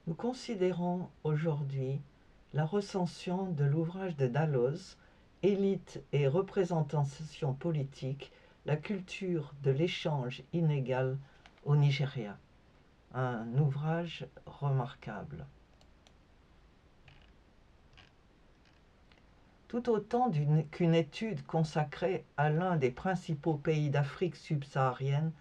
Nous considérons aujourd'hui la recension de l'ouvrage de Dalloz, Élite et représentation politique, la culture de l'échange inégal au Nigeria. Un ouvrage remarquable. Tout autant qu'une étude consacrée à l'un des principaux pays d'Afrique subsaharienne,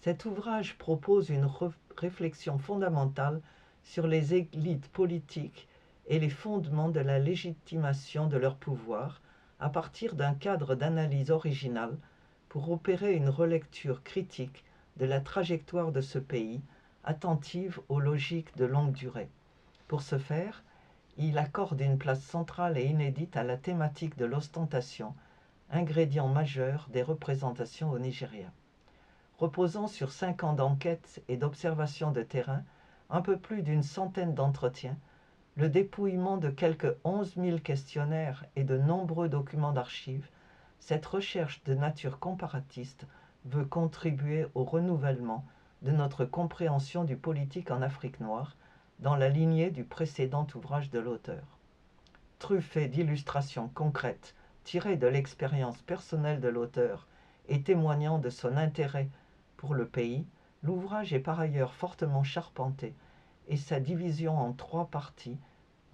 cet ouvrage propose une réflexion fondamentale sur les élites politiques et les fondements de la légitimation de leur pouvoir à partir d'un cadre d'analyse original pour opérer une relecture critique de la trajectoire de ce pays, attentive aux logiques de longue durée. Pour ce faire, il accorde une place centrale et inédite à la thématique de l'ostentation, ingrédient majeur des représentations au Nigeria. Reposant sur 5 ans d'enquête et d'observation de terrain, un peu plus d'une centaine d'entretiens, le dépouillement de quelques 11 000 questionnaires et de nombreux documents d'archives, cette recherche de nature comparatiste veut contribuer au renouvellement de notre compréhension du politique en Afrique noire, dans la lignée du précédent ouvrage de l'auteur. Truffé d'illustrations concrètes tirées de l'expérience personnelle de l'auteur et témoignant de son intérêt pour le pays, l'ouvrage est par ailleurs fortement charpenté et sa division en 3 parties,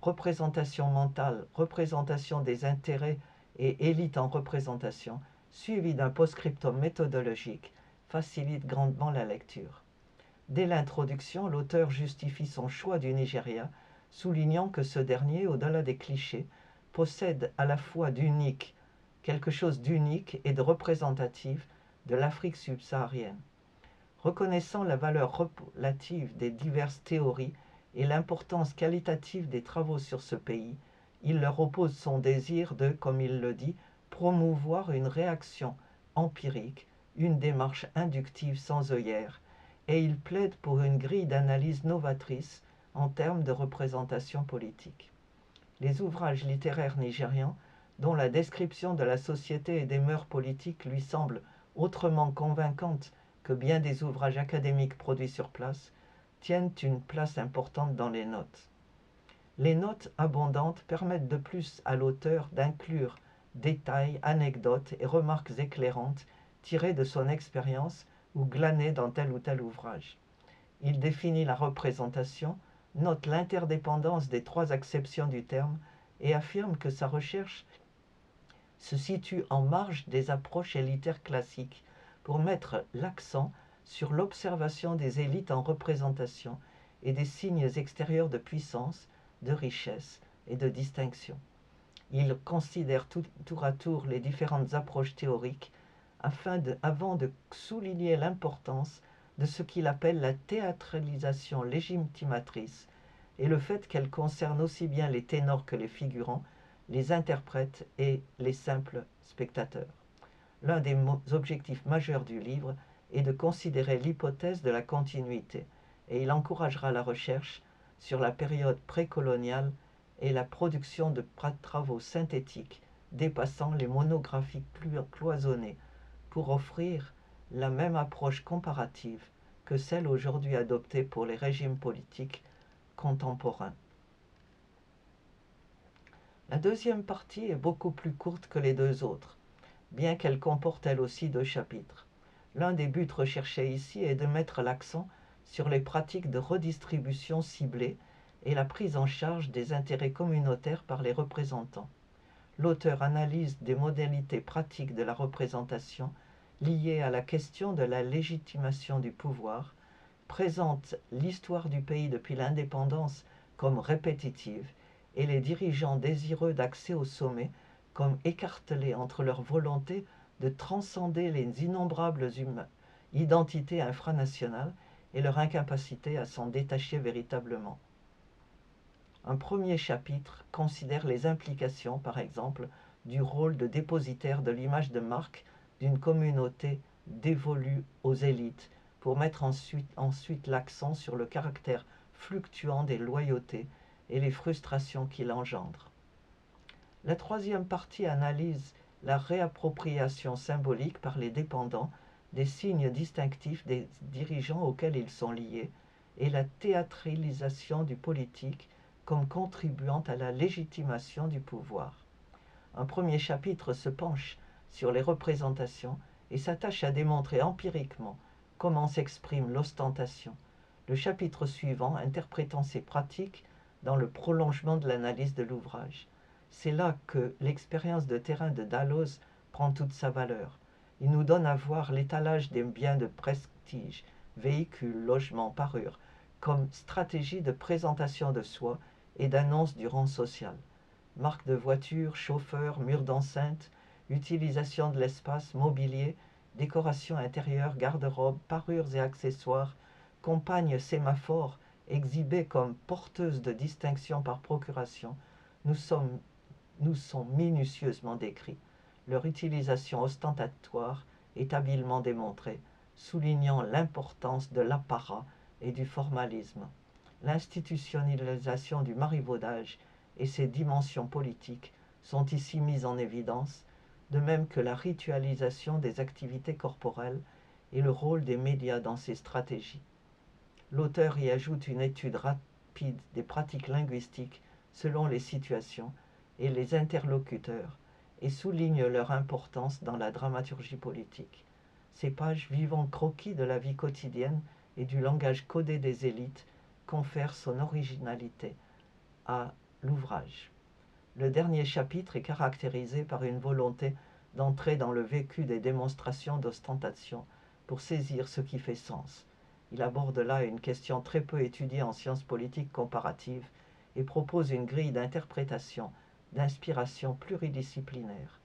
représentation mentale, représentation des intérêts et élite en représentation, suivi d'un post-scriptum méthodologique, facilite grandement la lecture. Dès l'introduction, l'auteur justifie son choix du Nigeria, soulignant que ce dernier, au-delà des clichés, possède à la fois d'unique, quelque chose d'unique et de représentatif de l'Afrique subsaharienne. Reconnaissant la valeur relative des diverses théories et l'importance qualitative des travaux sur ce pays, il leur oppose son désir de, comme il le dit, promouvoir une réaction empirique, une démarche inductive sans œillères, et il plaide pour une grille d'analyse novatrice en termes de représentation politique. Les ouvrages littéraires nigérians, dont la description de la société et des mœurs politiques lui semble autrement convaincante que bien des ouvrages académiques produits sur place, tiennent une place importante dans les notes. Les notes abondantes permettent de plus à l'auteur d'inclure détails, anecdotes et remarques éclairantes tirées de son expérience ou glanées dans tel ou tel ouvrage. Il définit la représentation, note l'interdépendance des 3 acceptions du terme et affirme que sa recherche se situe en marge des approches élitaires classiques pour mettre l'accent sur l'observation des élites en représentation et des signes extérieurs de puissance, de richesse et de distinction. Il considère tour à tour les différentes approches théoriques avant de souligner l'importance de ce qu'il appelle la théâtralisation légitimatrice et le fait qu'elle concerne aussi bien les ténors que les figurants, les interprètes et les simples spectateurs. L'un des objectifs majeurs du livre est de considérer l'hypothèse de la continuité, et il encouragera la recherche sur la période précoloniale et la production de travaux synthétiques dépassant les monographies cloisonnées pour offrir la même approche comparative que celle aujourd'hui adoptée pour les régimes politiques contemporains. La deuxième partie est beaucoup plus courte que les 2 autres, bien qu'elle comporte elle aussi 2 chapitres. L'un des buts recherchés ici est de mettre l'accent sur les pratiques de redistribution ciblée et la prise en charge des intérêts communautaires par les représentants. L'auteur analyse des modalités pratiques de la représentation liées à la question de la légitimation du pouvoir, présente l'histoire du pays depuis l'indépendance comme répétitive et les dirigeants désireux d'accès au sommet comme écartelés entre leur volonté de transcender les innombrables identités infranationales et leur incapacité à s'en détacher véritablement. Un premier chapitre considère les implications, par exemple, du rôle de dépositaire de l'image de marque d'une communauté dévolue aux élites, pour mettre ensuite l'accent sur le caractère fluctuant des loyautés et les frustrations qu'il engendre. La troisième partie analyse la réappropriation symbolique par les dépendants des signes distinctifs des dirigeants auxquels ils sont liés et la théâtralisation du politique comme contribuant à la légitimation du pouvoir. Un premier chapitre se penche sur les représentations et s'attache à démontrer empiriquement comment s'exprime l'ostentation, le chapitre suivant interprétant ces pratiques dans le prolongement de l'analyse de l'ouvrage. C'est là que l'expérience de terrain de Dalloz prend toute sa valeur. Il nous donne à voir l'étalage des biens de prestige, véhicules, logements, parures, comme stratégie de présentation de soi et d'annonce du rang social. Marques de voitures, chauffeurs, murs d'enceinte, utilisation de l'espace, mobilier, décoration intérieure, garde-robe, parures et accessoires, compagnes sémaphores, exhibées comme porteuses de distinction par procuration, nous sont minutieusement décrits. Leur utilisation ostentatoire est habilement démontrée, soulignant l'importance de l'apparat et du formalisme. L'institutionnalisation du marivaudage et ses dimensions politiques sont ici mises en évidence, de même que la ritualisation des activités corporelles et le rôle des médias dans ces stratégies. L'auteur y ajoute une étude rapide des pratiques linguistiques selon les situations et les interlocuteurs et souligne leur importance dans la dramaturgie politique. Ces pages vivants croquis de la vie quotidienne et du langage codé des élites confèrent son originalité à l'ouvrage. Le dernier chapitre est caractérisé par une volonté d'entrer dans le vécu des démonstrations d'ostentation pour saisir ce qui fait sens. Il aborde là une question très peu étudiée en sciences politiques comparatives et propose une grille d'interprétation, d'inspiration pluridisciplinaire.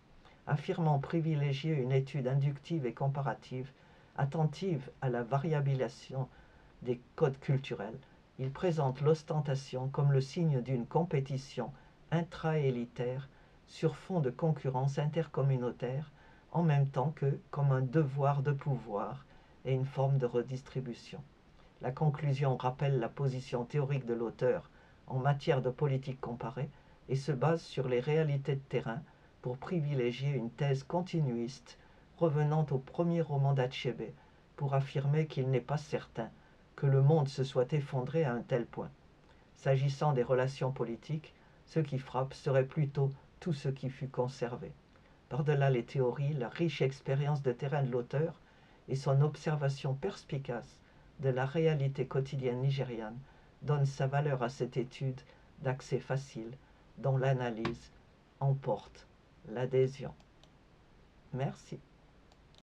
Affirmant privilégier une étude inductive et comparative, attentive à la variabilisation des codes culturels, il présente l'ostentation comme le signe d'une compétition intra-élitaire sur fond de concurrence intercommunautaire, en même temps que comme un devoir de pouvoir et une forme de redistribution. La conclusion rappelle la position théorique de l'auteur en matière de politique comparée et se base sur les réalités de terrain pour privilégier une thèse continuiste revenant au premier roman d'Achebe pour affirmer qu'il n'est pas certain que le monde se soit effondré à un tel point. S'agissant des relations politiques, ce qui frappe serait plutôt tout ce qui fut conservé. Par-delà les théories, la riche expérience de terrain de l'auteur et son observation perspicace de la réalité quotidienne nigériane donnent sa valeur à cette étude d'accès facile dont l'analyse emporte l'adhésion. Merci.